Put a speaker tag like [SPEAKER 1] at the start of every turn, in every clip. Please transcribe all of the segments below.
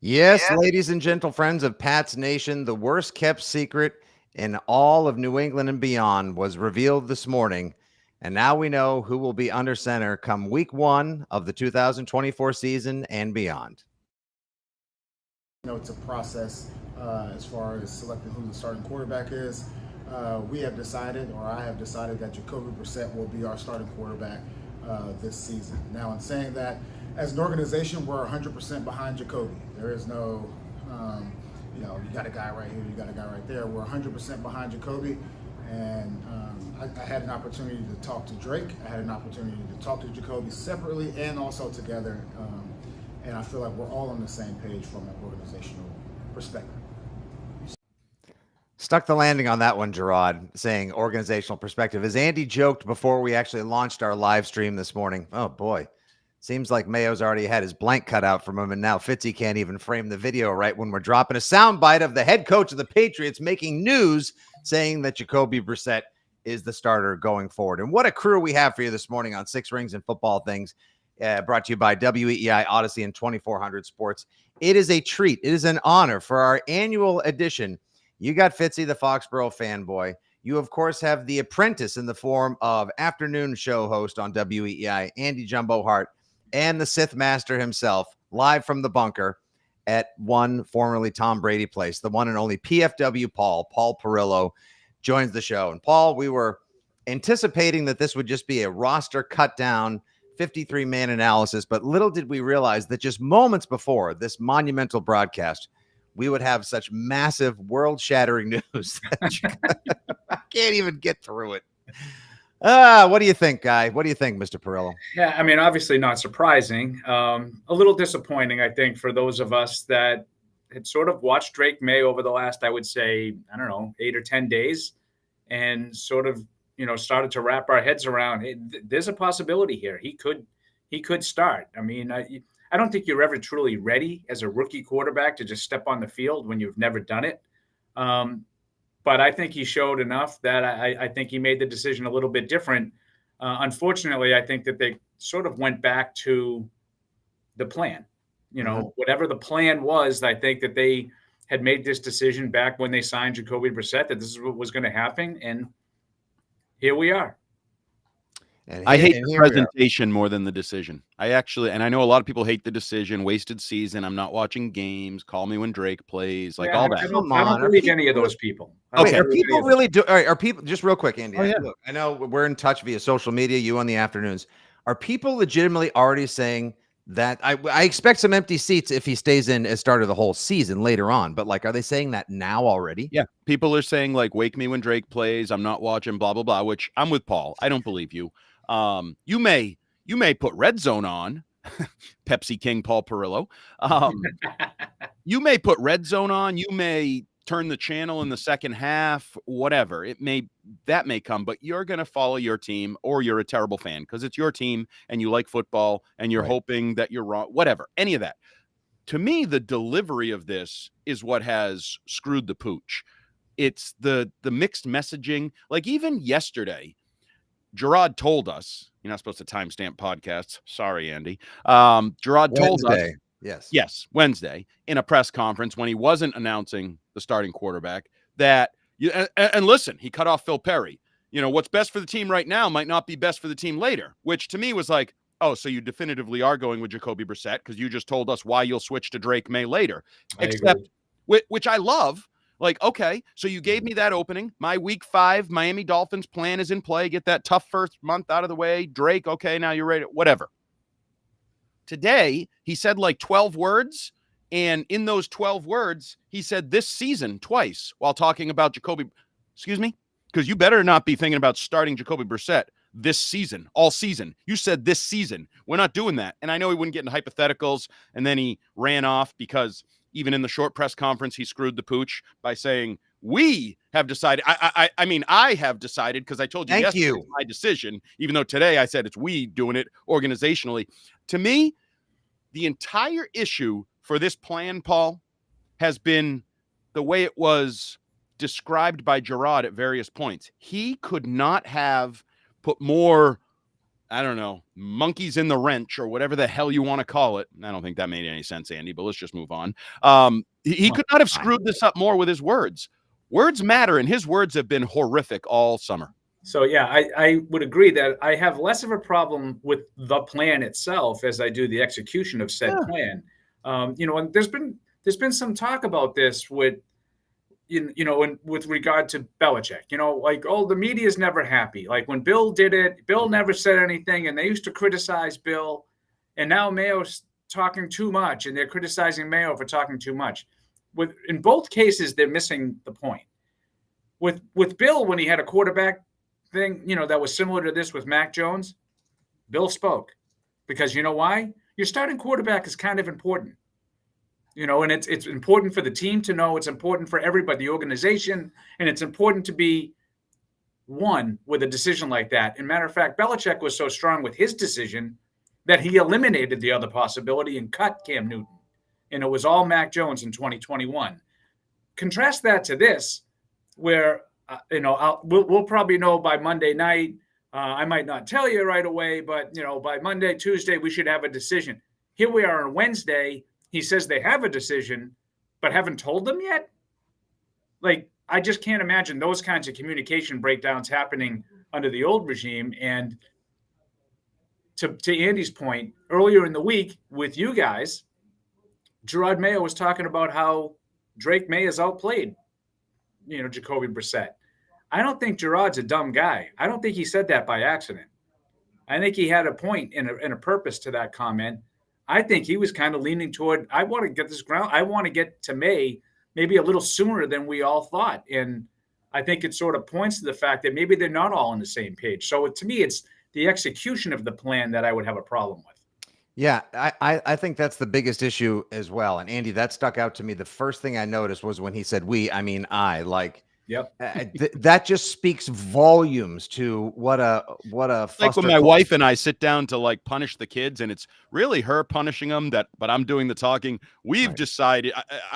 [SPEAKER 1] Yes, ladies and gentle friends of Pat's Nation, the worst kept secret in all of New England and beyond was revealed this morning. And now we know who will be under center come week 1 of the 2024 season and beyond.
[SPEAKER 2] It's a process as far as selecting who the starting quarterback is. We have decided, or I have decided, that Jacoby Brissett will be our starting quarterback this season. Now, in saying that, as an organization, we're 100% behind Jacoby. There is no, you got a guy right here, you got a guy right there. We're 100% behind Jacoby. And I had an opportunity to talk to Drake. I had an opportunity to talk to Jacoby separately and also together. And I feel like we're all on the same page from an organizational perspective.
[SPEAKER 1] Stuck the landing on that one, Gerard, saying organizational perspective. As Andy joked before we actually launched our live stream this morning, oh boy, seems like Mayo's already had his blank cut out from him, and now Fitzy can't even frame the video right when we're dropping a soundbite of the head coach of the Patriots making news saying that Jacoby Brissett is the starter going forward. And what a crew we have for you this morning on Six Rings and Football Things, brought to you by WEEI, Odyssey, and 2400 Sports. It is a treat. It is an honor for our annual edition. You got Fitzy, the Foxborough fanboy. You, of course, have the apprentice in the form of afternoon show host on WEEI, Andy Jumbo Hart, and the Sith Master himself, live from the bunker at one formerly Tom Brady place, the one and only PFW Paul Perillo, joins the show. And Paul, we were anticipating that this would just be a roster cut down 53-man analysis, but little did we realize that just moments before this monumental broadcast, we would have such massive world-shattering news that I can't even get through it. What do you think, Guy? What do you think, Mr. Perillo?
[SPEAKER 3] Yeah, I mean, obviously not surprising. A little disappointing, I think, for those of us that had sort of watched Drake May over the last, I would say, 8 or 10 days, and sort of, started to wrap our heads around, hey, there's a possibility here. He could start. I mean, I don't think you're ever truly ready as a rookie quarterback to just step on the field when you've never done it. But I think he showed enough that I think he made the decision a little bit different. Unfortunately, I think that they sort of went back to the plan. Whatever the plan was, I think that they had made this decision back when they signed Jacoby Brissett, that this is what was going to happen. And here we are.
[SPEAKER 4] I hate the presentation more than the decision. I know a lot of people hate the decision, wasted season. I'm not watching games. Call me when Drake plays, all that.
[SPEAKER 3] I don't believe any of those people.
[SPEAKER 1] Okay. Are people really are people, just real quick, Andy?
[SPEAKER 4] Oh, yeah.
[SPEAKER 1] Look, I know we're in touch via social media, you on the afternoons. Are people legitimately already saying that I expect some empty seats if he stays in as starter the whole season later on, but are they saying that now already?
[SPEAKER 4] Yeah. People are saying wake me when Drake plays. I'm not watching blah, blah, blah, which I'm with Paul. I don't believe you. You may put Red Zone on, Pepsi King Paul Perillo. You may put Red Zone on. You may turn the channel in the second half, whatever. That may come, but you're going to follow your team, or you're a terrible fan because it's your team and you like football and you're hoping that you're wrong, whatever, any of that. To me, the delivery of this is what has screwed the pooch. It's the mixed messaging. Even yesterday, Gerard told us, you're not supposed to timestamp podcasts. Sorry, Andy. Gerard told us, yes, Wednesday, in a press conference when he wasn't announcing the starting quarterback, that and listen, he cut off Phil Perry. What's best for the team right now might not be best for the team later, which to me was oh, so you definitively are going with Jacoby Brissett because you just told us why you'll switch to Drake May later. Which I love. Okay, so you gave me that opening. My week 5 Miami Dolphins plan is in play. Get that tough first month out of the way. Drake, okay, now you're ready. Whatever. Today, he said 12 words, and in those 12 words, he said this season twice while talking about Jacoby. Excuse me? Because you better not be thinking about starting Jacoby Brissett this season, all season. You said this season. We're not doing that. And I know he wouldn't get into hypotheticals, and then he ran off because even in the short press conference, he screwed the pooch by saying, we have decided. I have decided because I told you yesterday it's my decision, even though today I said it's we doing it organizationally. To me, the entire issue for this plan, Paul, has been the way it was described by Gerard at various points. He could not have put more I don't know, monkeys in the wrench or whatever the hell you want to call it. I don't think that made any sense, Andy, but let's just move on. He could not have screwed this up more with his words. Words matter, and his words have been horrific all summer.
[SPEAKER 3] So, yeah, I would agree that I have less of a problem with the plan itself as I do the execution of said plan. And there's been some talk about this with regard to Belichick, the media is never happy. Like when Bill did it, Bill never said anything, and they used to criticize Bill, and now Mayo's talking too much, and they're criticizing Mayo for talking too much. In both cases, they're missing the point. With Bill, when he had a quarterback thing, that was similar to this with Mac Jones, Bill spoke because you know why? Your starting quarterback is kind of important. And it's important for the team to know. It's important for everybody, the organization, and it's important to be one with a decision like that. And matter of fact, Belichick was so strong with his decision that he eliminated the other possibility and cut Cam Newton. And it was all Mac Jones in 2021. Contrast that to this, where we'll probably know by Monday night. I might not tell you right away, but by Monday, Tuesday, we should have a decision. Here we are on Wednesday. He says they have a decision, but haven't told them yet. Like, I just can't imagine those kinds of communication breakdowns happening under the old regime. And to Andy's point, earlier in the week with you guys, Gerard Mayo was talking about how Drake May has outplayed, Jacoby Brissett. I don't think Gerard's a dumb guy. I don't think he said that by accident. I think he had a point and a purpose to that comment. I think he was kind of leaning toward, I want to get this ground. I want to get to May maybe a little sooner than we all thought. And I think it sort of points to the fact that maybe they're not all on the same page. So to me, it's the execution of the plan that I would have a problem with.
[SPEAKER 1] Yeah, I think that's the biggest issue as well. And Andy, that stuck out to me. The first thing I noticed was when he said we, I mean I, like,
[SPEAKER 3] yep.
[SPEAKER 1] That just speaks volumes to what a
[SPEAKER 4] like when my wife and I sit down to like punish the kids, and it's really her punishing them, but I'm doing the talking. We've decided.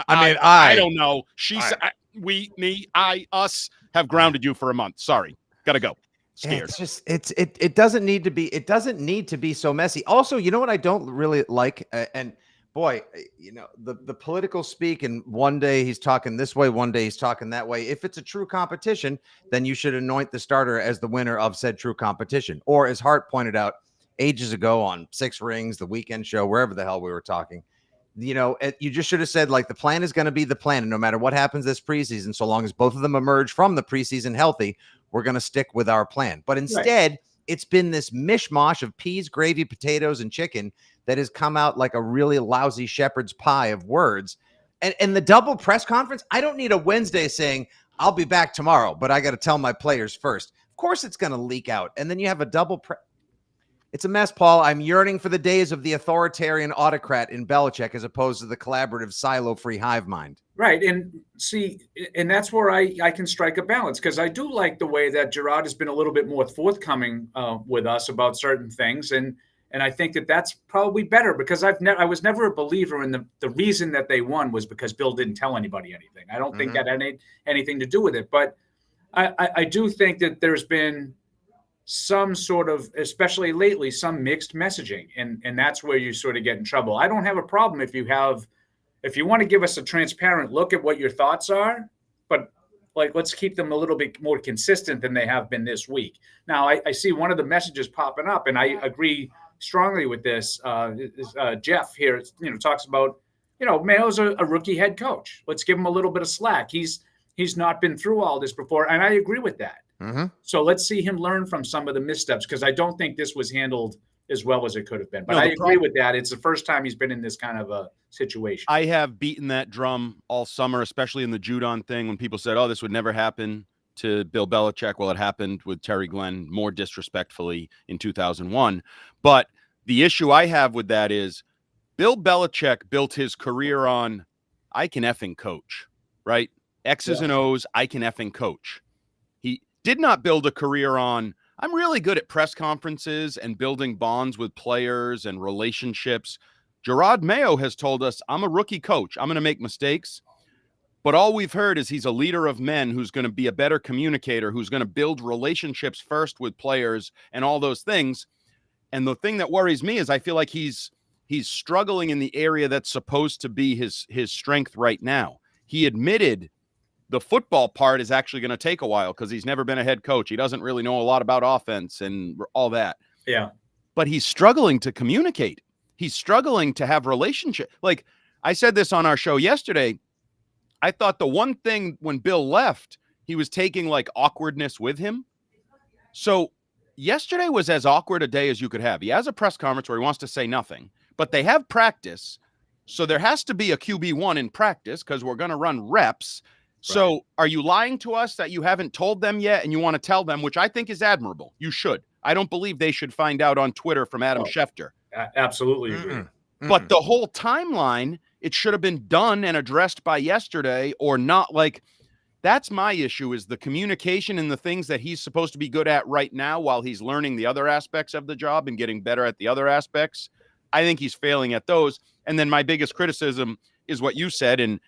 [SPEAKER 4] I don't know. Us have grounded you for a month. Sorry, gotta go. Scared.
[SPEAKER 1] It's just it doesn't need to be. It doesn't need to be so messy. Also, you know what I don't really like, and boy, the political speak, and one day he's talking this way, one day he's talking that way. If it's a true competition, then you should anoint the starter as the winner of said true competition. Or as Hart pointed out ages ago on Six Rings, the weekend show, wherever the hell we were talking, you just should have said, like, the plan is going to be the plan. And no matter what happens this preseason, so long as both of them emerge from the preseason healthy, we're going to stick with our plan. But instead, it's been this mishmash of peas, gravy, potatoes, and chicken that has come out like a really lousy shepherd's pie of words. And the double press conference, I don't need a Wednesday saying, I'll be back tomorrow, but I got to tell my players first. Of course it's going to leak out. And then you have a double press. It's a mess, Paul. I'm yearning for the days of the authoritarian autocrat in Belichick as opposed to the collaborative silo-free hive mind.
[SPEAKER 3] Right. And see, and that's where I can strike a balance, because I do like the way that Gerard has been a little bit more forthcoming with us about certain things. And I think that that's probably better, because I was never a believer in the reason that they won was because Bill didn't tell anybody anything. I don't think that had anything to do with it. But I do think that there's been some sort of, especially lately, some mixed messaging. And that's where you sort of get in trouble. I don't have a problem if you want to give us a transparent look at what your thoughts are, but like, let's keep them a little bit more consistent than they have been this week. Now, I see one of the messages popping up, and I agree strongly with this. Jeff here, talks about, Mayo's a rookie head coach. Let's give him a little bit of slack. He's not been through all this before, and I agree with that. Mm-hmm. So let's see him learn from some of the missteps, because I don't think this was handled as well as it could have been. But I agree with that. It's the first time he's been in this kind of a situation.
[SPEAKER 4] I have beaten that drum all summer, especially in the Judon thing, when people said, oh, this would never happen to Bill Belichick. Well, it happened with Terry Glenn more disrespectfully in 2001. But the issue I have with that is Bill Belichick built his career on, I can effing coach, right? X's and O's, I can effing coach. He did not build a career on, I'm really good at press conferences and building bonds with players and relationships. Gerard Mayo has told us, I'm a rookie coach. I'm going to make mistakes. But all we've heard is he's a leader of men who's going to be a better communicator, who's going to build relationships first with players and all those things. And the thing that worries me is I feel like he's struggling in the area that's supposed to be his strength right now. He admitted the football part is actually going to take a while because he's never been a head coach. He doesn't really know a lot about offense and all that.
[SPEAKER 3] Yeah.
[SPEAKER 4] But he's struggling to communicate. He's struggling to have relationship. Like I said this on our show yesterday, I thought the one thing when Bill left, he was taking like awkwardness with him. So yesterday was as awkward a day as you could have. He has a press conference where he wants to say nothing, but they have practice. So there has to be a QB1 in practice because we're going to run reps. Right. So are you lying to us that you haven't told them yet and you want to tell them, which I think is admirable? You should. I don't believe they should find out on Twitter from Adam Schefter.
[SPEAKER 3] Absolutely agree.
[SPEAKER 4] But the whole timeline, it should have been done and addressed by yesterday or not. Like, that's my issue, is the communication and the things that he's supposed to be good at right now while he's learning the other aspects of the job and getting better at the other aspects. I think he's failing at those. And then my biggest criticism is what you said. And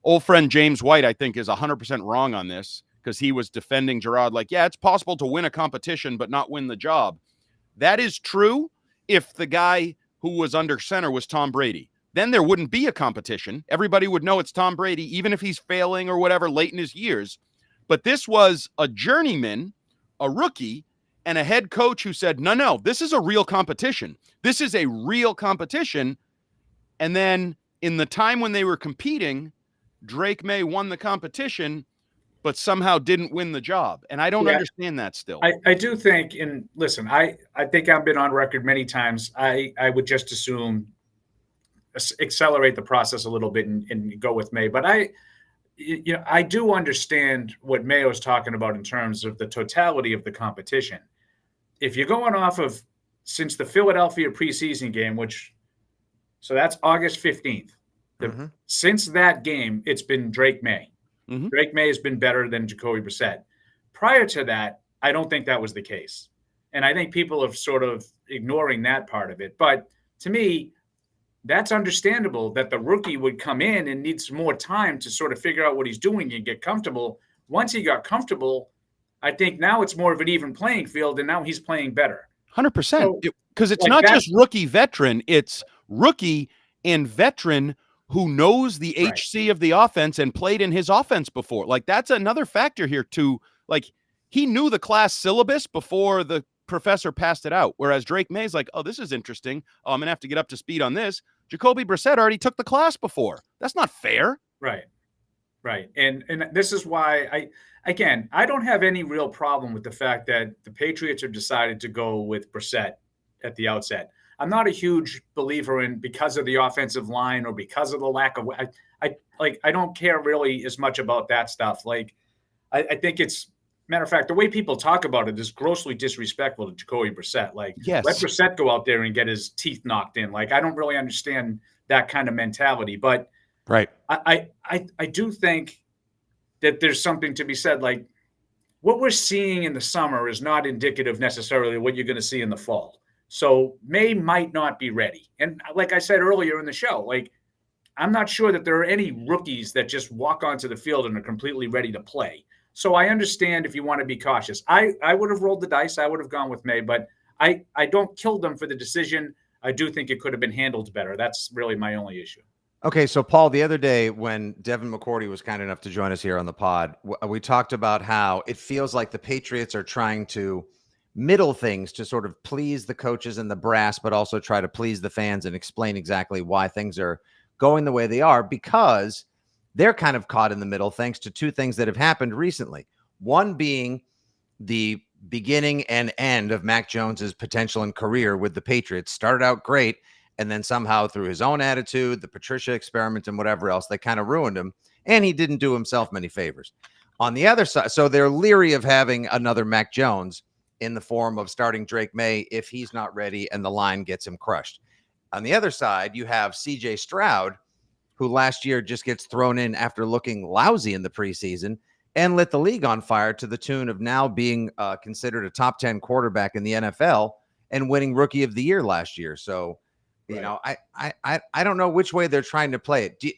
[SPEAKER 4] old friend James White, I think, is 100% wrong on this because he was defending Gerard like, yeah, it's possible to win a competition but not win the job. That is true if the guy who was under center was Tom Brady. Then there wouldn't be a competition. Everybody would know it's Tom Brady, even if he's failing or whatever late in his years. But this was a journeyman, a rookie, and a head coach who said, no, this is a real competition. This is a real competition. And then in the time when they were competing, Drake May won the competition, but somehow didn't win the job. And I don't understand that still.
[SPEAKER 3] I do think, and listen, I think I've been on record many times. I would just assume accelerate the process a little bit and go with May. But I do understand what Mayo is talking about in terms of the totality of the competition. If you're going off of since the Philadelphia preseason game, so that's August 15th. Since that game, it's been Drake May. Mm-hmm. Drake May has been better than Jacoby Brissett. Prior to that, I don't think that was the case. And I think people are sort of ignoring that part of it. But to me, that's understandable that the rookie would come in and need some more time to sort of figure out what he's doing and get comfortable. Once he got comfortable, I think now it's more of an even playing field, and now he's playing better.
[SPEAKER 4] 100%. Because it's not just rookie veteran, it's rookie and veteran who knows the HC of the offense and played in his offense before. Like, that's another factor here too. Like, he knew the class syllabus before the professor passed it out. Whereas Drake May's like, oh, this is interesting. Oh, I'm going to have to get up to speed on this. Jacoby Brissett already took the class before. That's not fair.
[SPEAKER 3] Right. And this is why I don't have any real problem with the fact that the Patriots have decided to go with Brissett at the outset. I'm not a huge believer in because of the offensive line or because of the lack of I don't care really as much about that stuff. Like, I think it's matter of fact, the way people talk about it is grossly disrespectful to Jacoby Brissett. Like, let Brissett go out there and get his teeth knocked in. Like, I don't really understand that kind of mentality, but I do think that there's something to be said. Like, what we're seeing in the summer is not indicative necessarily of what you're going to see in the fall. So May might not be ready. And like I said earlier in the show, like, I'm not sure that there are any rookies that just walk onto the field and are completely ready to play. So I understand if you want to be cautious. I would have rolled the dice. I would have gone with May, but I don't kill them for the decision. I do think it could have been handled better. That's really my only issue.
[SPEAKER 1] Okay, so Paul, the other day when Devin McCourty was kind enough to join us here on the pod, we talked about how it feels like the Patriots are trying to middle things to sort of please the coaches and the brass, but also try to please the fans and explain exactly why things are going the way they are, because they're kind of caught in the middle thanks to two things that have happened recently. One being the beginning and end of Mac Jones's potential and career with the Patriots. Started out great, and then somehow through his own attitude, the Patricia experiment and whatever else, they kind of ruined him, and he didn't do himself many favors. On the other side, so they're leery of having another Mac Jones in the form of starting Drake May if he's not ready and the line gets him crushed. On the other side, you have CJ Stroud, who last year just gets thrown in after looking lousy in the preseason and lit the league on fire to the tune of now being considered a top 10 quarterback in the NFL and winning Rookie of the Year last year. So, you know, I don't know which way they're trying to play it.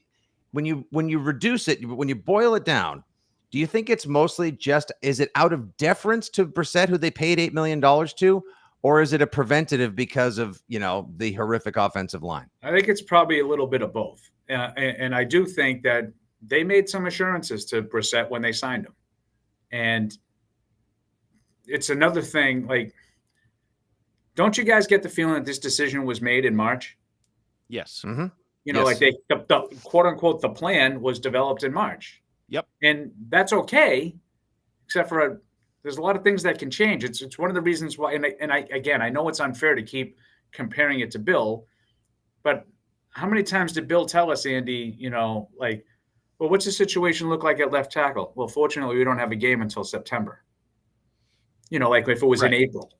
[SPEAKER 1] When you reduce it, when you boil it down, do you think it's mostly just, is it out of deference to Brissett, who they paid $8 million to, or is it a preventative because of, the horrific offensive line?
[SPEAKER 3] I think it's probably a little bit of both. And I do think that they made some assurances to Brissett when they signed him. And it's another thing, like, don't you guys get the feeling that this decision was made in March?
[SPEAKER 4] Yes.
[SPEAKER 1] Mm-hmm.
[SPEAKER 3] Like the quote unquote, the plan was developed in March.
[SPEAKER 4] Yep.
[SPEAKER 3] And that's okay, except for there's a lot of things that can change. It's one of the reasons why, and I know it's unfair to keep comparing it to Bill, but how many times did Bill tell us, Andy, well, what's the situation look like at left tackle? Well, fortunately, we don't have a game until September. Like if it was in April,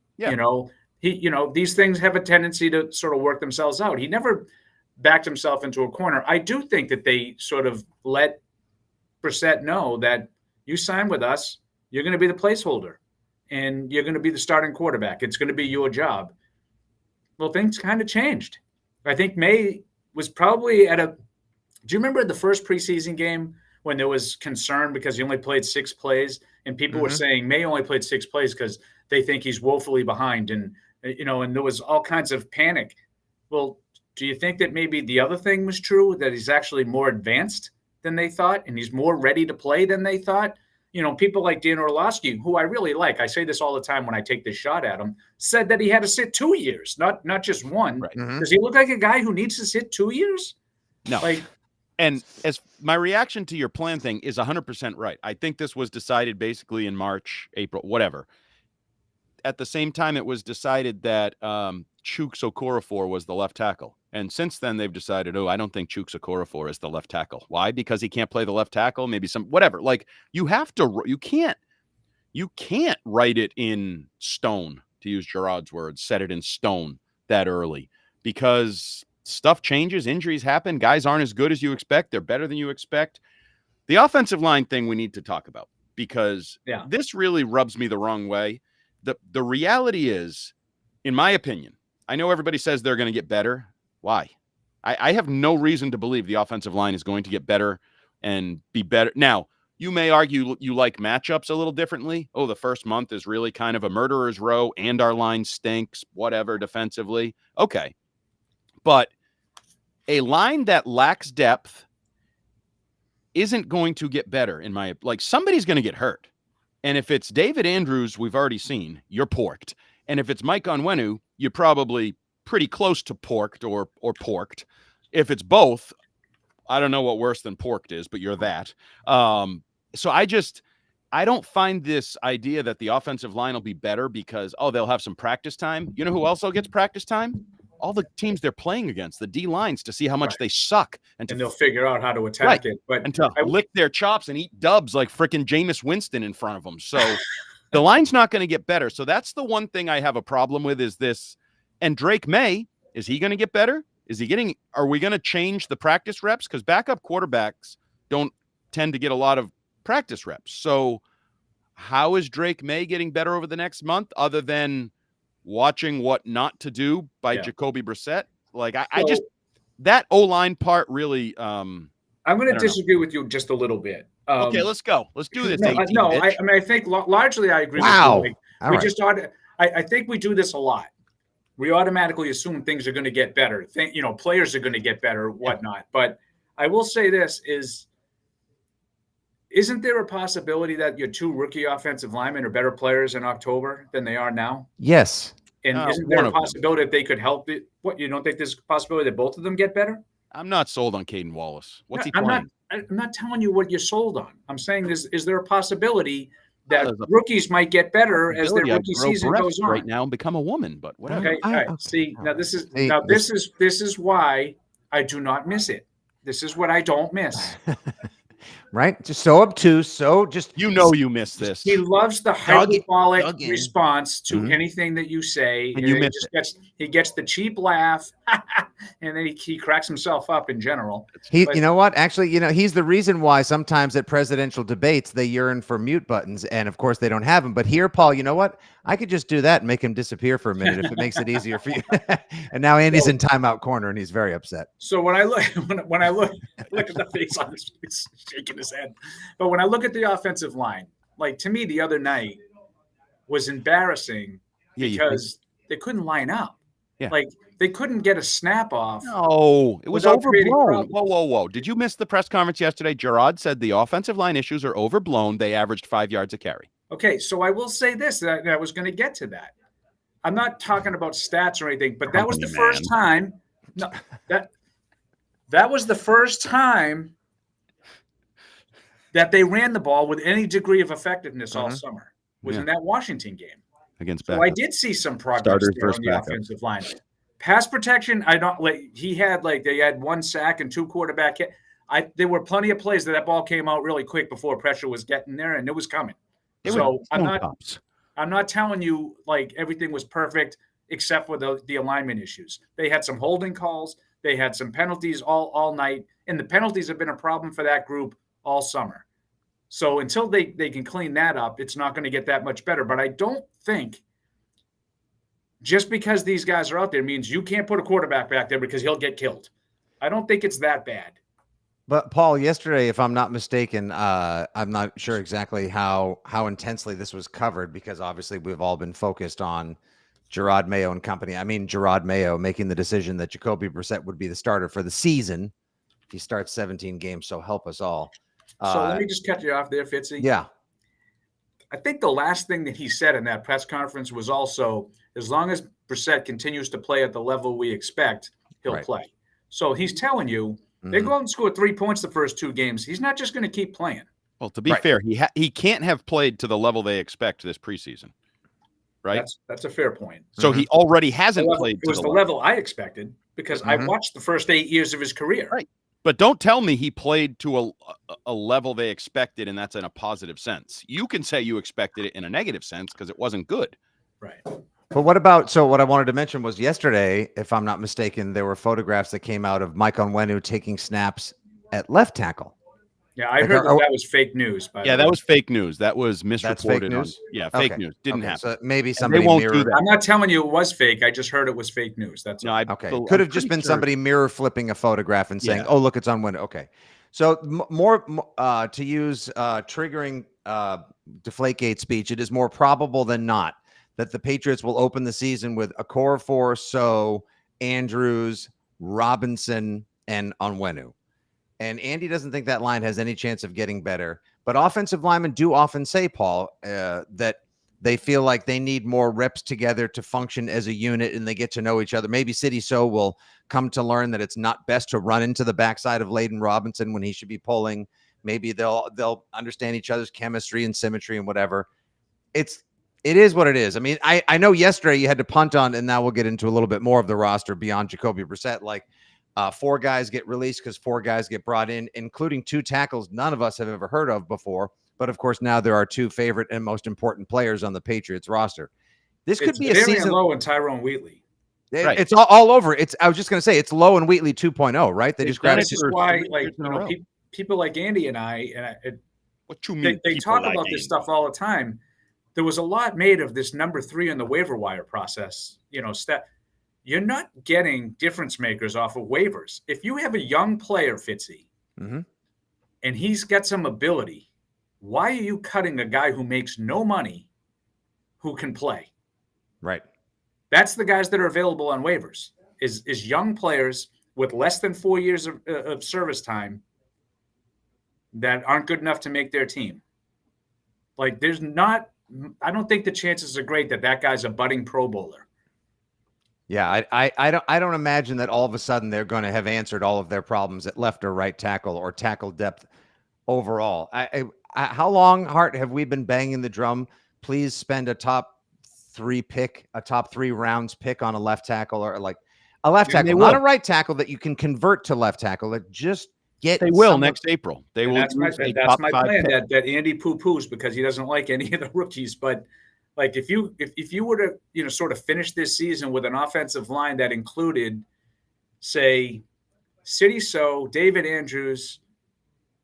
[SPEAKER 3] these things have a tendency to sort of work themselves out. He never backed himself into a corner. I do think that they sort of let Brissett know that you sign with us, you're going to be the placeholder and you're going to be the starting quarterback. It's going to be your job. Well, things kind of changed. I think May was probably do you remember the first preseason game when there was concern because he only played 6 plays and people were saying May only played 6 plays because they think he's woefully behind and there was all kinds of panic. Well, do you think that maybe the other thing was true, that he's actually more advanced than they thought and he's more ready to play than they thought? People like Dan Orlovsky, who I really like, I say this all the time when I take this shot at him, said that he had to sit 2 years, not just one.
[SPEAKER 4] Right.
[SPEAKER 3] Does he look like a guy who needs to sit 2 years?
[SPEAKER 4] No. And as my reaction to your plan thing is 100% right. I think this was decided basically in March, April, whatever. At the same time, it was decided that Chuks Okorafor was the left tackle. And since then, they've decided, I don't think Chuks Okorafor is the left tackle. Why? Because he can't play the left tackle, maybe whatever. Like, you can't write it in stone, to use Gerard's words, set it in stone that early, because stuff changes, injuries happen, guys aren't as good as you expect, they're better than you expect. The offensive line thing we need to talk about, because this really rubs me the wrong way. The reality is, in my opinion, I know everybody says they're going to get better. Why? I have no reason to believe the offensive line is going to get better and be better. Now, you may argue you like matchups a little differently. The first month is really kind of a murderer's row and our line stinks, whatever, defensively. Okay. But a line that lacks depth isn't going to get better somebody's going to get hurt. And if it's David Andrews, we've already seen, you're porked. And if it's Mike Onwenu, you're probably pretty close to porked or porked. If it's both, I don't know what worse than porked is, but you're that. So I don't find this idea that the offensive line will be better because, they'll have some practice time. You know who also gets practice time? All the teams they're playing against, the D lines, to see how much they suck. And
[SPEAKER 3] they'll figure out how to attack it. But
[SPEAKER 4] and to lick their chops and eat dubs like freaking Jameis Winston in front of them. So the line's not going to get better. So that's the one thing I have a problem with is this. And Drake May, is he going to get better? Are we going to change the practice reps? Because backup quarterbacks don't tend to get a lot of practice reps. So how is Drake May getting better over the next month other than watching what not to do by Jacoby Brissett? I just, that O-line part really, I'm
[SPEAKER 3] going to disagree with you just a little bit.
[SPEAKER 4] Okay, let's go. Let's do this.
[SPEAKER 3] I think largely I agree with you. I think we do this a lot. We automatically assume things are going to get better. Players are going to get better, whatnot. But I will say this isn't there a possibility that your 2 rookie offensive linemen are better players in October than they are now?
[SPEAKER 1] Yes.
[SPEAKER 3] And isn't there a possibility that they could help it? What, you don't think there's a possibility that both of them get better?
[SPEAKER 4] I'm not sold on Caden Wallace. What's he playing?
[SPEAKER 3] I'm not telling you what you're sold on. I'm saying is there a possibility that rookies might get better as their rookie season goes on
[SPEAKER 4] right now and become a woman, but whatever.
[SPEAKER 3] Okay. All right. See, now this is why I do not miss it. This is what I don't miss.
[SPEAKER 1] Right? Just so obtuse. So just
[SPEAKER 4] you miss this.
[SPEAKER 3] He loves the hyperbolic response to anything that you say.
[SPEAKER 4] And you miss it.
[SPEAKER 3] He gets the cheap laugh, and then he cracks himself up in general.
[SPEAKER 1] You know what? Actually, he's the reason why sometimes at presidential debates they yearn for mute buttons, and of course they don't have them. But here, Paul, you know what? I could just do that and make him disappear for a minute if it makes it easier for you. And now Andy's in timeout corner, and he's very upset.
[SPEAKER 3] So when I look at the face on his, he's shaking his head. But when I look at the offensive line, to me the other night was embarrassing because they couldn't line up.
[SPEAKER 4] Yeah.
[SPEAKER 3] Like they couldn't get a snap off.
[SPEAKER 4] No, it was
[SPEAKER 3] Without creating
[SPEAKER 4] overblown.
[SPEAKER 3] problems.
[SPEAKER 4] Whoa. Did you miss the press conference yesterday? Gerard said the offensive line issues are overblown. They averaged 5 yards a carry.
[SPEAKER 3] Okay, so I will say this, that I was going to get to that. I'm not talking about stats or anything, but that was the
[SPEAKER 4] Company
[SPEAKER 3] first time. No, that was the first time that they ran the ball with any degree of effectiveness all summer. Was in that Washington game.
[SPEAKER 4] Against
[SPEAKER 3] So I did see some progress
[SPEAKER 4] Starters
[SPEAKER 3] there on
[SPEAKER 4] versus
[SPEAKER 3] the
[SPEAKER 4] backups.
[SPEAKER 3] offensive line. Pass protection, I don't like. They had 1 sack and 2 quarterback hit. There were plenty of plays that ball came out really quick before pressure was getting there, and it was coming. So I'm not telling you like everything was perfect except for the alignment issues. They had some holding calls. They had some penalties all night, and the penalties have been a problem for that group all summer. So until they can clean that up, it's not going to get that much better. But I don't think just because these guys are out there means you can't put a quarterback back there because he'll get killed. I don't think it's that bad.
[SPEAKER 1] But Paul, yesterday, if I'm not mistaken, I'm not sure exactly how intensely this was covered because obviously we've all been focused on Gerard Mayo and company. I mean, Gerard Mayo making the decision that Jacoby Brissett would be the starter for the season if he starts 17 games. So help us all.
[SPEAKER 3] So let me just cut you off there, Fitzy.
[SPEAKER 1] Yeah.
[SPEAKER 3] I think the last thing that he said in that press conference was also, as long as Brissett continues to play at the level we expect, he'll play. So he's telling you, they go out and score 3 points the first 2 games. He's not just going to keep playing.
[SPEAKER 4] Well, to be fair, he can't have played to the level they expect this preseason, right?
[SPEAKER 3] That's a fair point.
[SPEAKER 4] So he already hasn't played.
[SPEAKER 3] It was the level I expected because I watched the first 8 years of his career.
[SPEAKER 4] Right. But don't tell me he played to a level they expected, and that's in a positive sense. You can say you expected it in a negative sense because it wasn't good.
[SPEAKER 3] Right.
[SPEAKER 1] But what about, so what I wanted to mention was yesterday, if I'm not mistaken, there were photographs that came out of Mike Onwenu taking snaps at left tackle.
[SPEAKER 3] Yeah, I heard that was fake news.
[SPEAKER 4] That was fake news. That was misreported.
[SPEAKER 1] That's fake news?
[SPEAKER 4] Fake news. Didn't happen.
[SPEAKER 1] So maybe somebody
[SPEAKER 4] they won't do that.
[SPEAKER 3] I'm not telling you it was fake. I just heard it was fake news. That's
[SPEAKER 4] no,
[SPEAKER 1] okay. Could have just been somebody mirror flipping a photograph and saying, "Oh, look, it's Onwenu." Okay. So more to use triggering Deflategate speech, it is more probable than not that the Patriots will open the season with Okorafor, Andrews, Robinson, and Onwenu. And Andy doesn't think that line has any chance of getting better. But offensive linemen do often say, Paul, that they feel like they need more reps together to function as a unit and they get to know each other. Maybe City So will come to learn that it's not best to run into the backside of Layden Robinson when he should be pulling. Maybe they'll understand each other's chemistry and symmetry and whatever. It is what it is. I mean, I know yesterday you had to punt on, and now we'll get into a little bit more of the roster beyond Jacoby Brissett. Like 4 guys get released because 4 guys get brought in, including 2 tackles none of us have ever heard of before. But of course, now there are 2 favorite and most important players on the Patriots roster. This could be a season.
[SPEAKER 3] Low and Tyrone Wheatley.
[SPEAKER 1] It's all over. I was just going to say it's Low and Wheatley 2.0, right? They just grabbed it.
[SPEAKER 3] This is why, people like Andy and I,
[SPEAKER 4] what you mean?
[SPEAKER 3] They talk about this stuff all the time. There was a lot made of this number 3 in the waiver wire process. You're not getting difference makers off of waivers. If you have a young player, Fitzy, and he's got some ability, why are you cutting a guy who makes no money who can play?
[SPEAKER 1] Right.
[SPEAKER 3] That's the guys that are available on waivers is young players with less than 4 years of service time that aren't good enough to make their team. Like I don't think the chances are great that guy's a budding Pro Bowler.
[SPEAKER 1] Yeah, I don't imagine that all of a sudden they're going to have answered all of their problems at left or right tackle or tackle depth overall. How long, Hart, have we been banging the drum? Please spend a top 3 rounds pick on a left tackle or like a left tackle, not a right tackle that you can convert to left tackle. That just get.
[SPEAKER 4] They will next April. They will.
[SPEAKER 3] That's my plan. That Andy poo-poos because he doesn't like any of the rookies, but. Like if you were to sort of finish this season with an offensive line that included, say, City So, David Andrews,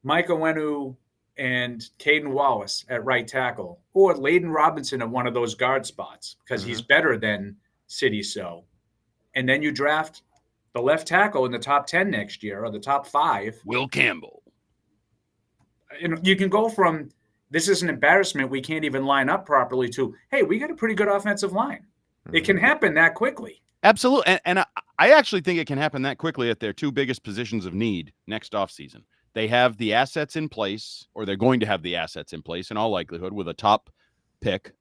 [SPEAKER 3] Mike Onwenu, and Caden Wallace at right tackle, or Layden Robinson at one of those guard spots because he's better than City So, and then you draft the left tackle in the top 10 next year or the top 5,
[SPEAKER 4] Will Campbell.
[SPEAKER 3] You can go from. This is an embarrassment. We can't even line up properly to, hey, we got a pretty good offensive line. It can happen that quickly.
[SPEAKER 4] Absolutely. And I actually think it can happen that quickly at their two biggest positions of need next offseason. They have the assets in place, or they're going to have the assets in place in all likelihood, with a top pick,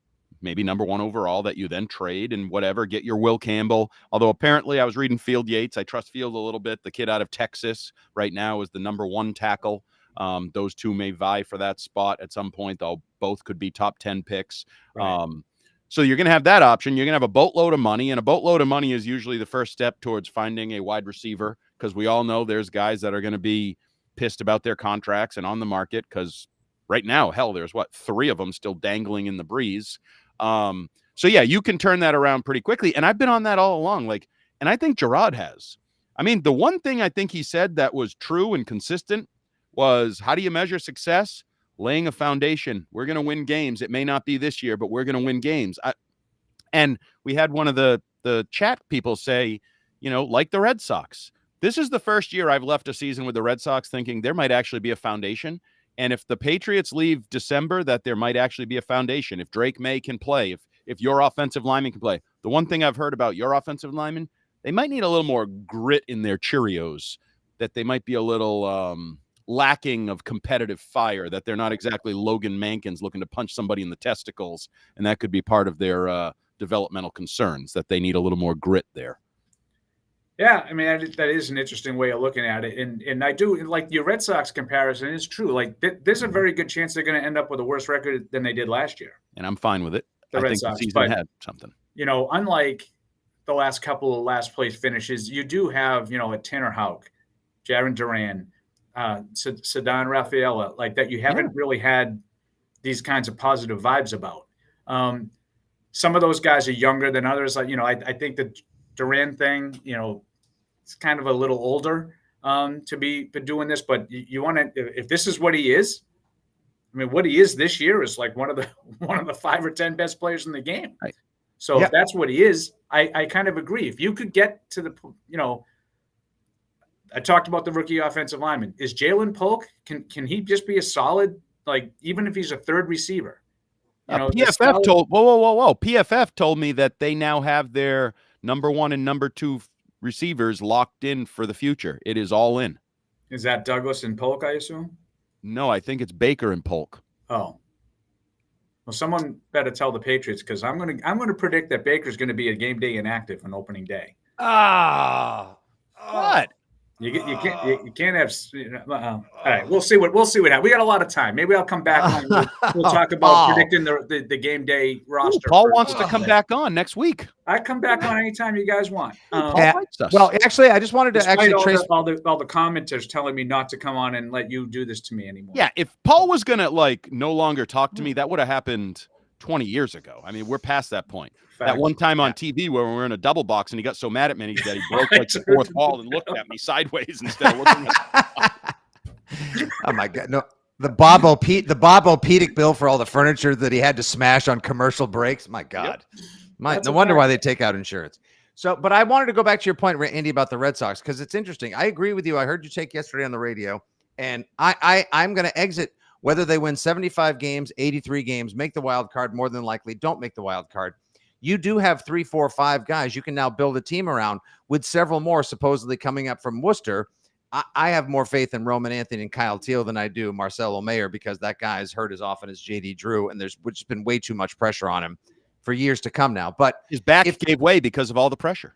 [SPEAKER 4] maybe number 1 overall, that you then trade and whatever, get your Will Campbell. Although apparently I was reading Field Yates. I trust Field a little bit. The kid out of Texas right now is the number 1 tackle. Those two may vie for that spot at some point, though both could be top 10 picks.
[SPEAKER 3] Right.
[SPEAKER 4] So you're going to have that option. You're going to have a boatload of money, and a boatload of money is usually the first step towards finding a wide receiver, because we all know there's guys that are going to be pissed about their contracts and on the market, because right now, hell, there's 3 of them still dangling in the breeze. So yeah, you can turn that around pretty quickly. And I've been on that all along. And I think Gerard has. I mean, the one thing I think he said that was true and consistent was, how do you measure success? Laying a foundation. We're going to win games. It may not be this year, but we're going to win games. And we had one of the chat people say, like the Red Sox, this is the first year I've left a season with the Red Sox thinking there might actually be a foundation. And if the Patriots leave December, that there might actually be a foundation. If Drake May can play, if your offensive lineman can play. The one thing I've heard about your offensive linemen, they might need a little more grit in their Cheerios, that they might be a little lacking of competitive fire, that they're not exactly Logan Mankins looking to punch somebody in the testicles. And that could be part of their developmental concerns, that they need a little more grit there.
[SPEAKER 3] Yeah, I mean, that is an interesting way of looking at it. And I do like your Red Sox comparison. It's true. Like, there's a very good chance they're going to end up with a worse record than they did last year.
[SPEAKER 4] And I'm fine with it.
[SPEAKER 3] The
[SPEAKER 4] I
[SPEAKER 3] Red
[SPEAKER 4] think
[SPEAKER 3] Sox,
[SPEAKER 4] the season had something.
[SPEAKER 3] Unlike the last couple of last place finishes, you do have, a Tanner Houck, Jaron Duran, Ceddanne Rafaela, like that. You haven't really had these kinds of positive vibes about. Some of those guys are younger than others. Like, I think the Duran thing, it's kind of a little older to be doing this, but you want to, if this is what he is, I mean, what he is this year is like one of the 5 or 10 best players in the game.
[SPEAKER 4] Right.
[SPEAKER 3] So if that's what he is, I kind of agree. If you could get to the, I talked about the rookie offensive lineman. Is Jalen Polk, can he just be a solid, like, even if he's a third receiver?
[SPEAKER 4] PFF told, whoa. PFF told me that they now have their number 1 and number 2 receivers locked in for the future. It is all in.
[SPEAKER 3] Is that Douglas and Polk, I assume?
[SPEAKER 4] No, I think it's Baker and Polk.
[SPEAKER 3] Oh. Well, someone better tell the Patriots, because I'm gonna predict that Baker's going to be a game day inactive on opening day.
[SPEAKER 4] What?
[SPEAKER 3] You can't have. All right, we'll see what happens. We got a lot of time. Maybe I'll come back on. We'll talk about predicting the game day roster.
[SPEAKER 4] Paul wants to come back on next week.
[SPEAKER 3] I come back on anytime you guys want.
[SPEAKER 1] Well, actually, I just wanted to trace
[SPEAKER 3] all the commenters telling me not to come on and let you do this to me anymore.
[SPEAKER 4] Yeah, if Paul was gonna no longer talk to me, that would have happened 20 years ago. I mean, we're past that point. That one time on TV where we were in a double box and he got so mad at me that he broke like the 4th wall and looked at me sideways instead of looking at me.
[SPEAKER 1] Oh my God. No, the Bob Opedic bill for all the furniture that he had to smash on commercial breaks. My God. No wonder why they take out insurance. So, but I wanted to go back to your point, Andy, about the Red Sox, because it's interesting. I agree with you. I heard you take yesterday on the radio, and I'm going to exit whether they win 75 games, 83 games, make the wild card, more than likely don't make the wild card. You do have 3, 4, 5 guys you can now build a team around, with several more supposedly coming up from Worcester. I have more faith in Roman Anthony and Kyle Teal than I do Marcelo Mayer, because that guy is hurt as often as JD Drew, and there's just been way too much pressure on him for years to come now. But
[SPEAKER 4] his back gave way because of all the pressure.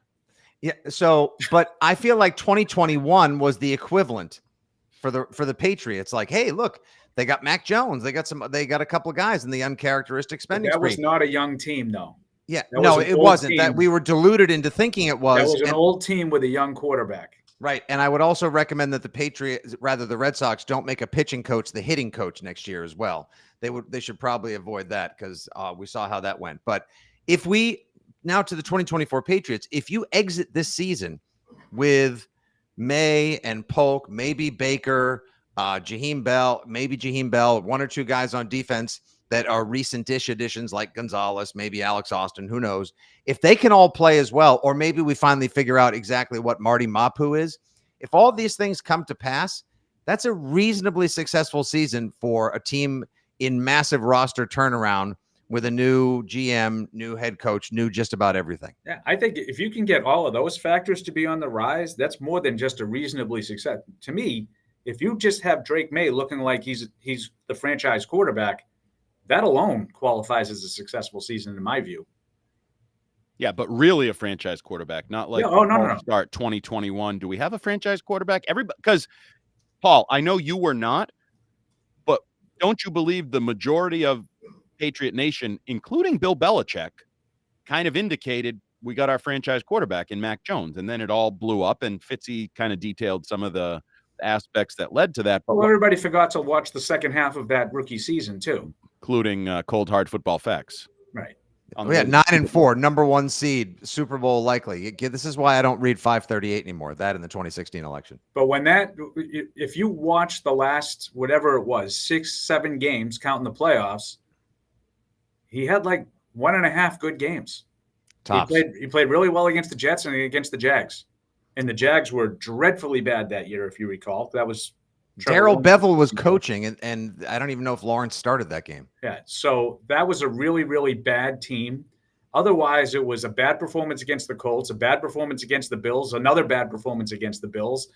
[SPEAKER 1] Yeah. So, but I feel like 2021 was the equivalent for the Patriots. Like, hey, look, they got Mac Jones. They got a couple of guys in the uncharacteristic spending spree.
[SPEAKER 3] That was not a young team, though.
[SPEAKER 1] Yeah, no, it wasn't. Team. That we were deluded into thinking it was.
[SPEAKER 3] That was an old team with a young quarterback.
[SPEAKER 1] Right. And I would also recommend that the Red Sox don't make a pitching coach the hitting coach next year as well. They should probably avoid that, because we saw how that went. But if we now to the 2024 Patriots, if you exit this season with May and Polk, maybe Baker, Jaheim Bell, 1 or 2 guys on defense that are recent-ish additions like Gonzalez, maybe Alex Austin, who knows, if they can all play as well, or maybe we finally figure out exactly what Marty Mapu is. If all these things come to pass, that's a reasonably successful season for a team in massive roster turnaround with a new GM, new head coach, new just about everything.
[SPEAKER 3] Yeah, I think if you can get all of those factors to be on the rise, that's more than just a reasonably success. To me, if you just have Drake May looking like he's the franchise quarterback, that alone qualifies as a successful season in my view.
[SPEAKER 4] Yeah, but really a franchise quarterback, not like
[SPEAKER 3] no.
[SPEAKER 4] Start 2021. Do we have a franchise quarterback? Everybody, because Paul, I know you were not, but don't you believe the majority of Patriot Nation, including Bill Belichick, kind of indicated we got our franchise quarterback in Mac Jones, and then it all blew up, and Fitzy kind of detailed some of the aspects that led to that.
[SPEAKER 3] But everybody forgot to watch the second half of that rookie season too,
[SPEAKER 4] including Cold Hard Football Facts.
[SPEAKER 3] Right.
[SPEAKER 1] Yeah, 9-4, number 1 seed, Super Bowl likely. This is why I don't read 538 anymore. That in the 2016 election.
[SPEAKER 3] But if you watch the last whatever it was, 6-7 games, counting the playoffs, he had like 1.5 good games.
[SPEAKER 1] Tops.
[SPEAKER 3] He played really well against the Jets and against the Jags, and the Jags were dreadfully bad that year, if you recall. That was
[SPEAKER 1] Darrell Bevel was coaching, and I don't even know if Lawrence started that game.
[SPEAKER 3] Yeah, so that was a really, really bad team. Otherwise, it was a bad performance against the Colts, a bad performance against the Bills, another bad performance against the Bills.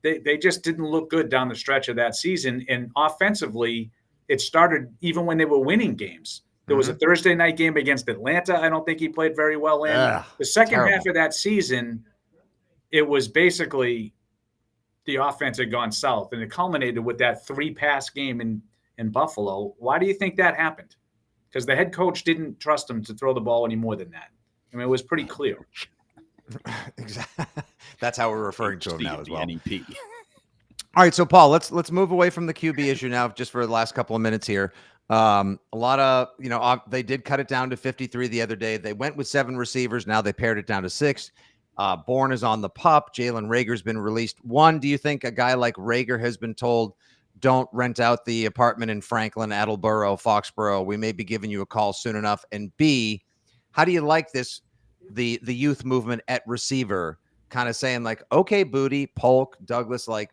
[SPEAKER 3] They just didn't look good down the stretch of that season. And offensively, it started even when they were winning games. There was a Thursday night game against Atlanta. I don't think he played very well in. The second half of that season, it was basically the offense had gone south, and it culminated with that 3-pass game in Buffalo. Why do you think that happened? Because the head coach didn't trust him to throw the ball any more than that. I mean, it was pretty clear.
[SPEAKER 1] Exactly. That's how we're referring to him now as well.
[SPEAKER 4] NEP.
[SPEAKER 1] All right, so Paul, let's move away from the QB issue now, just for the last couple of minutes here. A lot of, they did cut it down to 53 the other day. They went with 7 receivers. Now they pared it down to 6. Bourne is on the pup. Jalen Reagor's been released. One, do you think a guy like Reagor has been told, don't rent out the apartment in Franklin, Attleboro, Foxborough? We may be giving you a call soon enough. And B, how do you like this, the youth movement at receiver, kind of saying like, okay, Booty, Polk, Douglas, like,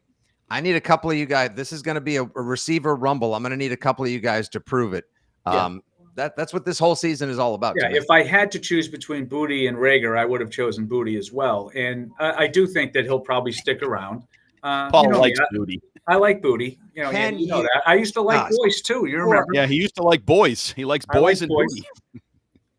[SPEAKER 1] I need a couple of you guys. This is going to be a receiver rumble. I'm going to need a couple of you guys to prove it.
[SPEAKER 3] Yeah.
[SPEAKER 1] That's what this whole season is all about.
[SPEAKER 3] Yeah, if I had to choose between Booty and Reagor, I would have chosen Booty as well. And I do think that he'll probably stick around.
[SPEAKER 4] Paul likes Booty.
[SPEAKER 3] I like Booty. You know that. I used to like Boyce too. You remember?
[SPEAKER 4] Yeah, he used to like boys. He likes boys and Booty.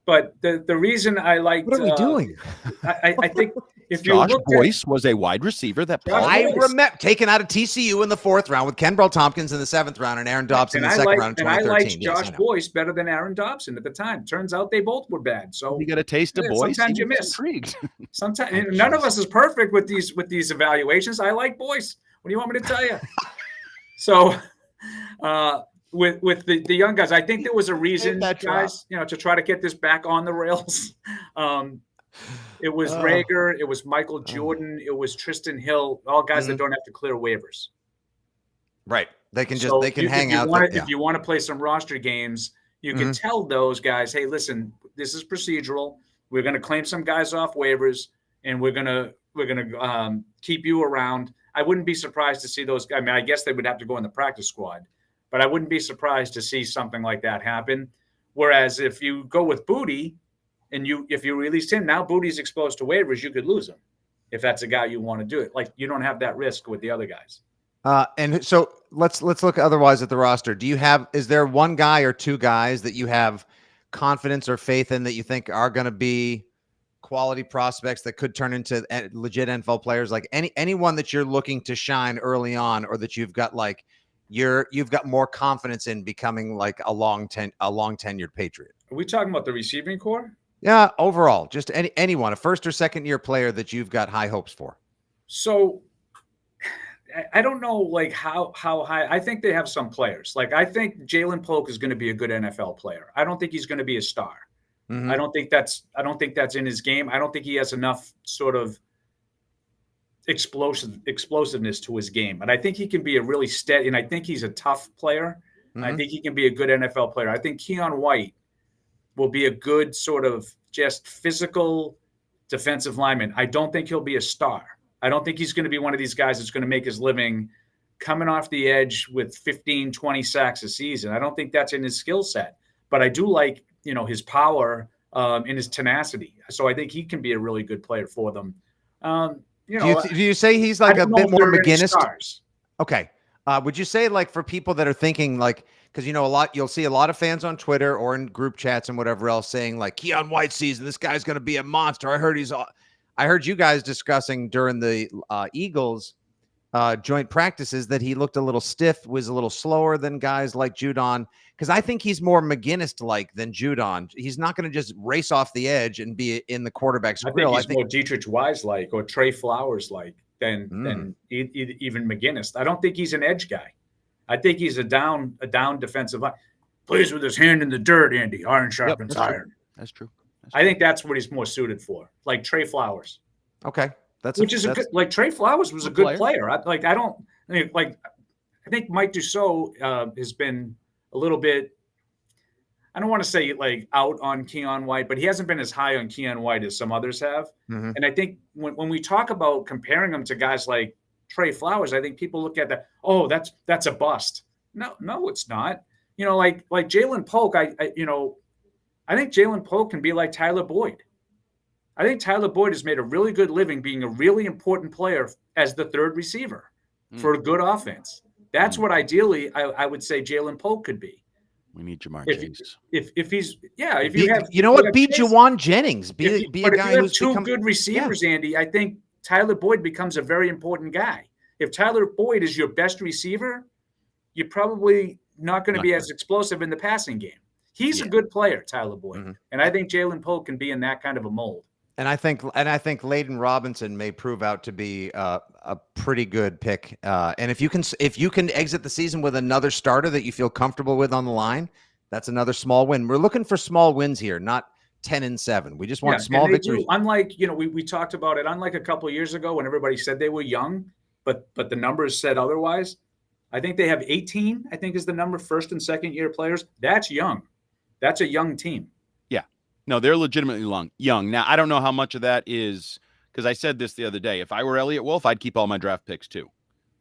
[SPEAKER 3] But the reason I liked
[SPEAKER 1] what are we doing?
[SPEAKER 3] I think if
[SPEAKER 4] Josh
[SPEAKER 3] you
[SPEAKER 4] Boyce was a wide receiver that
[SPEAKER 1] I remember taken out of TCU in the 4th round with Kenbrell Tompkins in the 7th round and Aaron Dobson in the 2nd round in 2013.
[SPEAKER 3] And I liked Josh Boyce better than Aaron Dobson at the time. Turns out they both were bad. So
[SPEAKER 4] you got a taste of Boyce.
[SPEAKER 3] Sometimes you miss.
[SPEAKER 4] Intrigued.
[SPEAKER 3] Sometimes none of us is perfect with these evaluations. I like Boyce. What do you want me to tell you? So with the young guys, I think there was a reason, guys, to try to get this back on the rails. It was Reagor, it was Michael Jordan, it was Tristan Hill, all guys that don't have to clear waivers.
[SPEAKER 1] Right. They can hang out.
[SPEAKER 3] If you want to play some roster games, you can tell those guys, hey, listen, this is procedural. We're going to claim some guys off waivers, and we're going to keep you around. I wouldn't be surprised to see those. I mean, I guess they would have to go in the practice squad, but I wouldn't be surprised to see something like that happen. Whereas if you go with Booty, and if you released him, now Booty's exposed to waivers, you could lose him if that's a guy you want to do it. Like, you don't have that risk with the other guys.
[SPEAKER 1] And so let's look otherwise at the roster. Is there one guy or two guys that you have confidence or faith in that you think are going to be quality prospects that could turn into legit NFL players? Like anyone that you're looking to shine early on, or that you've got you've got more confidence in becoming like a long tenured Patriot?
[SPEAKER 3] Are we talking about the receiving core?
[SPEAKER 1] Yeah, overall, just anyone, a first or second year player that you've got high hopes for.
[SPEAKER 3] So I don't know, like how high. I think they have some players. Like, I think Jalen Polk is going to be a good NFL player. I don't think he's going to be a star.
[SPEAKER 1] Mm-hmm.
[SPEAKER 3] I don't think that's in his game. I don't think he has enough sort of explosiveness to his game. But I think he can be a really steady, and I think he's a tough player.
[SPEAKER 1] Mm-hmm.
[SPEAKER 3] I think he can be a good NFL player. I think Keon White will be a good sort of just physical defensive lineman. I don't think he'll be a star. I don't think he's going to be one of these guys that's going to make his living coming off the edge with 15, 20 sacks a season. I don't think that's in his skill set. but I do like, his power and his tenacity. So I think he can be a really good player for them.
[SPEAKER 1] Do you say he's like a bit more McGinnis?
[SPEAKER 3] Stars.
[SPEAKER 1] Okay. Would you say, like, for people that are thinking, like, because you'll see a lot of fans on Twitter or in group chats and whatever else saying, like, Keon White season, this guy's going to be a monster. I heard you guys discussing during the Eagles joint practices that he looked a little stiff, was a little slower than guys like Judon. Because I think he's more McGinnis-like than Judon. He's not going to just race off the edge and be in the quarterback's grill.
[SPEAKER 3] I think more Dietrich Wise-like or Trey Flowers-like than even McGinnis. I don't think he's an edge guy. I think he's a down defensive line. Plays with his hand in the dirt, Andy. Iron sharpens iron.
[SPEAKER 4] That's true.
[SPEAKER 3] I think that's what he's more suited for, like Trey Flowers.
[SPEAKER 1] Okay,
[SPEAKER 3] Trey Flowers was a good player. I think Mike Dussault has been a little bit. I don't want to say like out on Keon White, but he hasn't been as high on Keon White as some others have. Mm-hmm. And I think when we talk about comparing him to guys like Trey Flowers, I think people look at that. Oh, that's a bust. No, it's not. Like Jalen Polk. I think Jalen Polk can be like Tyler Boyd. I think Tyler Boyd has made a really good living being a really important player as the third receiver for a good offense. That's what ideally I would say Jalen Polk could be.
[SPEAKER 4] We need Jamar Chase.
[SPEAKER 3] If he's
[SPEAKER 1] be Juwan Jennings. Be a guy who's
[SPEAKER 3] two good receivers, Andy. I think Tyler Boyd becomes a very important guy. If Tyler Boyd is your best receiver, you're probably not going to be as explosive in the passing game. He's a good player, Tyler Boyd, and I think Jalen Polk can be in that kind of a mold.
[SPEAKER 1] And I think Layden Robinson may prove out to be a pretty good pick. And if you can exit the season with another starter that you feel comfortable with on the line, that's another small win. We're looking for small wins here, not 10-7. We just want small victories.
[SPEAKER 3] Unlike, we talked about it. Unlike a couple of years ago when everybody said they were young, but the numbers said otherwise. I think they have 18. I think is the number first and second year players. That's young. That's a young team.
[SPEAKER 4] No, they're legitimately young. Now, I don't know how much of that is because I said this the other day. If I were Elliott Wolf, I'd keep all my draft picks too.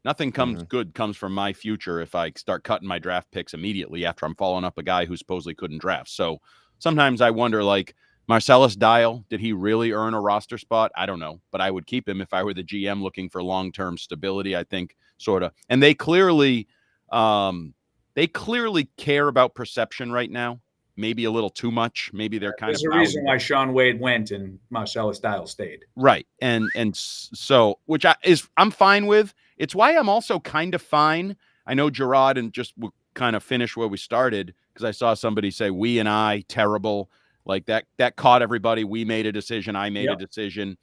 [SPEAKER 4] Nothing good comes from my future if I start cutting my draft picks immediately after I'm following up a guy who supposedly couldn't draft. So sometimes I wonder, like, Marcellus Dial, did he really earn a roster spot? I don't know, but I would keep him if I were the GM looking for long-term stability, I think, sort of. And they clearly care about perception right now. Maybe a little too much. Maybe they're kind of.
[SPEAKER 3] There's a reason why Sean Wade went and Marcellus Dial stayed.
[SPEAKER 4] Right, and so which I'm fine with. It's why I'm also kind of fine. I know Gerard and just we'll kind of finish where we started because I saw somebody say we and I terrible like that caught everybody. We made a decision. I made a decision,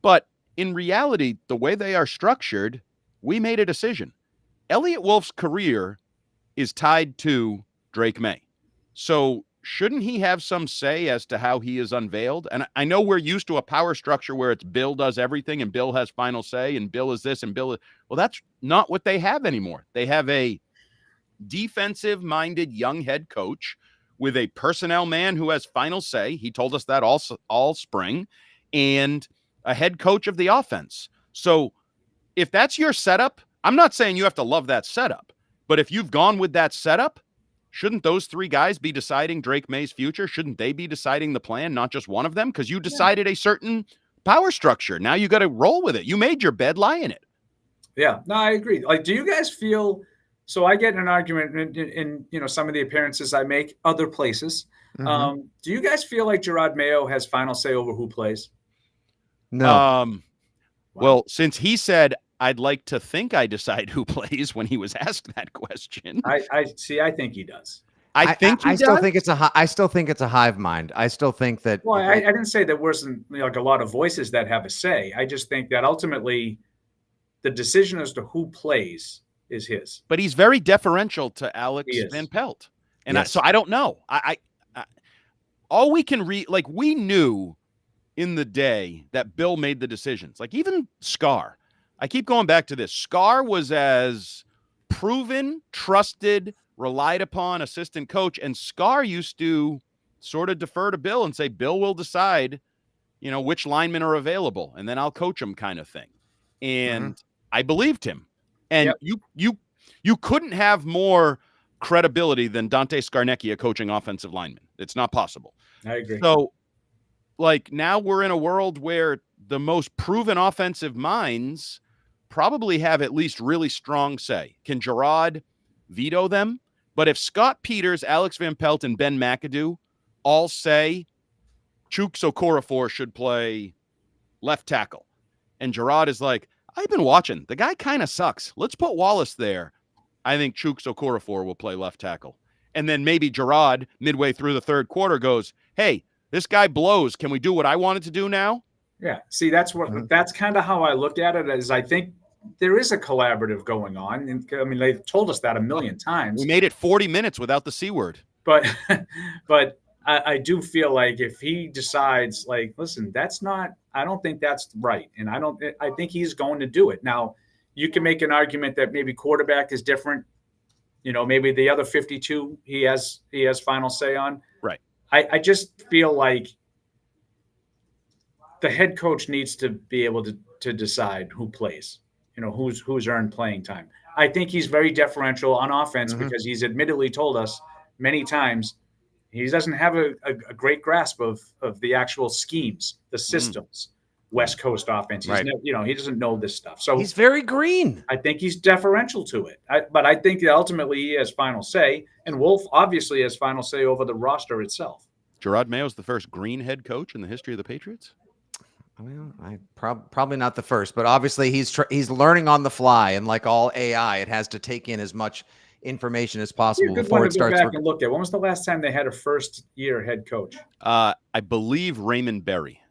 [SPEAKER 4] but in reality, the way they are structured, we made a decision. Elliott Wolf's career is tied to Drake May, so. Shouldn't he have some say as to how he is unveiled? And I know we're used to a power structure where it's Bill does everything and Bill has final say and Bill is this and Bill is, well, that's not what they have anymore. They have a defensive-minded young head coach with a personnel man who has final say. He told us that all spring, and a head coach of the offense. So if that's your setup, I'm not saying you have to love that setup, but if you've gone with that setup, shouldn't those three guys be deciding Drake May's future? Shouldn't they be deciding the plan, not just one of them? Because you decided a certain power structure. Now you got to roll with it. You made your bed, lie in it.
[SPEAKER 3] Yeah, no, I agree. Like, do you guys feel? So I get in an argument in some of the appearances I make other places. Do you guys feel like Gerard Mayo has final say over who plays?
[SPEAKER 1] No.
[SPEAKER 4] Well, since he said, I'd like to think I decide who plays when he was asked that question.
[SPEAKER 3] I see. I think he does.
[SPEAKER 4] I
[SPEAKER 1] still think it's a hive mind. I still think that.
[SPEAKER 3] Well, I didn't say there wasn't like a lot of voices that have a say. I just think that ultimately, the decision as to who plays is his.
[SPEAKER 4] But he's very deferential to Alex Van Pelt, and so I don't know. I all we can read, like we knew in the day that Bill made the decisions. Like even Scar. I keep going back to this. Scar was as proven, trusted, relied upon assistant coach, and Scar used to sort of defer to Bill and say, Bill will decide, which linemen are available, and then I'll coach them kind of thing. And I believed him. And you couldn't have more credibility than Dante Scarnecchia coaching offensive linemen. It's not possible.
[SPEAKER 3] I agree.
[SPEAKER 4] So, like, now we're in a world where the most proven offensive minds probably have at least really strong say. Can Gerard veto them? But if Scott Peters, Alex Van Pelt, and Ben McAdoo all say Chuks Okorafor should play left tackle, and Gerard is like, I've been watching. The guy kind of sucks. Let's put Wallace there. I think Chuks Okorafor will play left tackle. And then maybe Gerard, midway through the third quarter, goes, hey, this guy blows. Can we do what I wanted to do now?
[SPEAKER 3] Yeah. See, that's kind of how I look at it. Is I think there is a collaborative going on. And I mean, they've told us that a million times.
[SPEAKER 4] We made it 40 minutes without the C word.
[SPEAKER 3] But I do feel like if he decides, like, listen, I don't think that's right. And I think he's going to do it. Now, you can make an argument that maybe quarterback is different. Maybe the other 52 he has final say on.
[SPEAKER 4] Right.
[SPEAKER 3] I just feel like the head coach needs to be able to decide who plays, who's earned playing time. I think he's very deferential on offense because he's admittedly told us many times he doesn't have a great grasp of the actual schemes, the systems, West Coast offense. He's he doesn't know this stuff. So
[SPEAKER 1] he's very green.
[SPEAKER 3] I think he's deferential to it. But I think that ultimately he has final say, and Wolf obviously has final say over the roster itself.
[SPEAKER 4] Gerard Mayo's the first green head coach in the history of the Patriots.
[SPEAKER 1] Well, probably not the first, but obviously he's learning on the fly, and like all AI, it has to take in as much information as possible before it starts.
[SPEAKER 3] Go back and look at when was the last time they had a first-year head coach?
[SPEAKER 4] I believe Raymond Berry.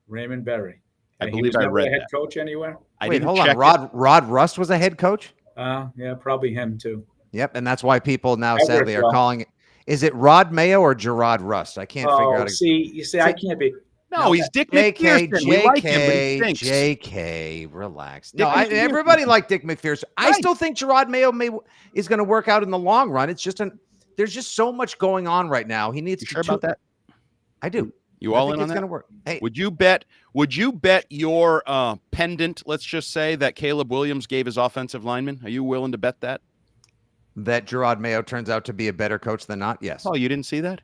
[SPEAKER 3] Raymond Berry.
[SPEAKER 4] I believe I read
[SPEAKER 3] a head
[SPEAKER 4] that.
[SPEAKER 3] coach anywhere.
[SPEAKER 1] Wait, hold on. Rod Rust was a head coach.
[SPEAKER 3] Yeah, probably him too.
[SPEAKER 1] Yep, and that's why people now sadly are calling it. Is it Rod Mayo or Gerard Rust? I can't figure out.
[SPEAKER 3] You see, I can't be.
[SPEAKER 4] No, he's Dick McPherson. We like him, but he stinks.
[SPEAKER 1] JK, relax. Everybody liked Dick McPherson. I still think Gerard Mayo is going to work out in the long run. It's just there's just so much going on right now. He needs to.
[SPEAKER 4] Sure about that?
[SPEAKER 1] I do.
[SPEAKER 4] You all in on that?
[SPEAKER 1] It's going to work. Hey,
[SPEAKER 4] would you bet your pendant, let's just say, that Caleb Williams gave his offensive lineman? Are you willing to bet that?
[SPEAKER 1] That Gerard Mayo turns out to be a better coach than not? Yes.
[SPEAKER 4] Oh, you didn't see that?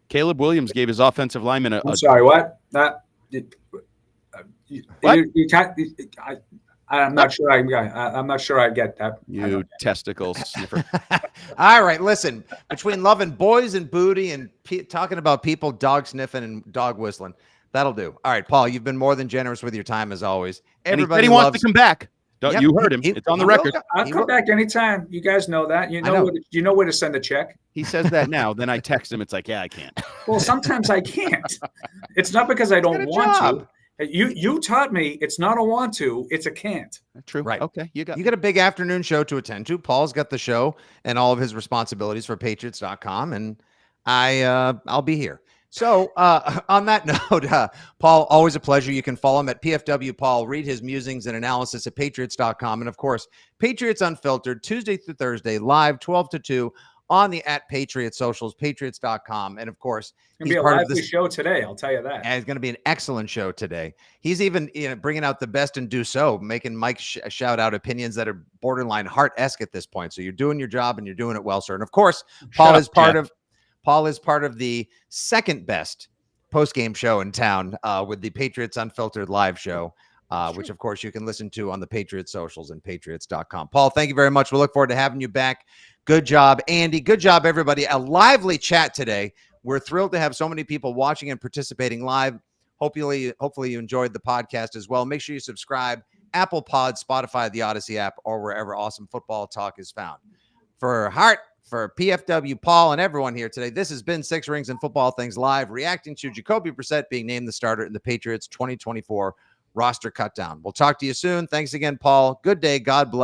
[SPEAKER 4] Caleb Williams gave his offensive lineman
[SPEAKER 3] I'm sorry, what? I'm not sure. I'm not sure I get that.
[SPEAKER 4] You testicle sniffer.
[SPEAKER 1] All right, listen. Between loving boys and booty and talking about people dog sniffing and dog whistling, that'll do. All right, Paul, you've been more than generous with your time as always.
[SPEAKER 4] Everybody wants to come back. You heard him. It's on the record.
[SPEAKER 3] I'll come back anytime. You guys know that. You know where to send a check.
[SPEAKER 4] He says that now. Then I text him. It's like, yeah, I can't.
[SPEAKER 3] Well, sometimes I can't. It's not because I don't want to. You taught me it's not a want to, it's a can't.
[SPEAKER 4] True.
[SPEAKER 1] Right.
[SPEAKER 4] Okay. You got
[SPEAKER 1] a big afternoon show to attend to. Paul's got the show and all of his responsibilities for Patriots.com, and I'll be here. So on that note, Paul, always a pleasure. You can follow him at PFW Paul, read his musings and analysis at Patriots.com. And of course, Patriots Unfiltered, Tuesday through Thursday, live 12 to 2 on the @Patriots socials, Patriots.com. And of course,
[SPEAKER 3] it's going to be a lively show today. I'll tell you that.
[SPEAKER 1] And it's going to be an excellent show today. He's even bringing out the best and do so, making Mike shout out opinions that are borderline Hart-esque at this point. So you're doing your job and you're doing it well, sir. And of course, Paul is part of the second best post-game show in town with the Patriots Unfiltered live show, which, of course, you can listen to on the Patriots socials and Patriots.com. Paul, thank you very much. We look forward to having you back. Good job, Andy. Good job, everybody. A lively chat today. We're thrilled to have so many people watching and participating live. Hopefully you enjoyed the podcast as well. Make sure you subscribe, Apple Pod, Spotify, the Odyssey app, or wherever awesome football talk is found. For Hart, for PFW, Paul, and everyone here today, this has been Six Rings and Football Things Live, reacting to Jacoby Brissett being named the starter in the Patriots 2024 roster cutdown. We'll talk to you soon. Thanks again, Paul. Good day. God bless.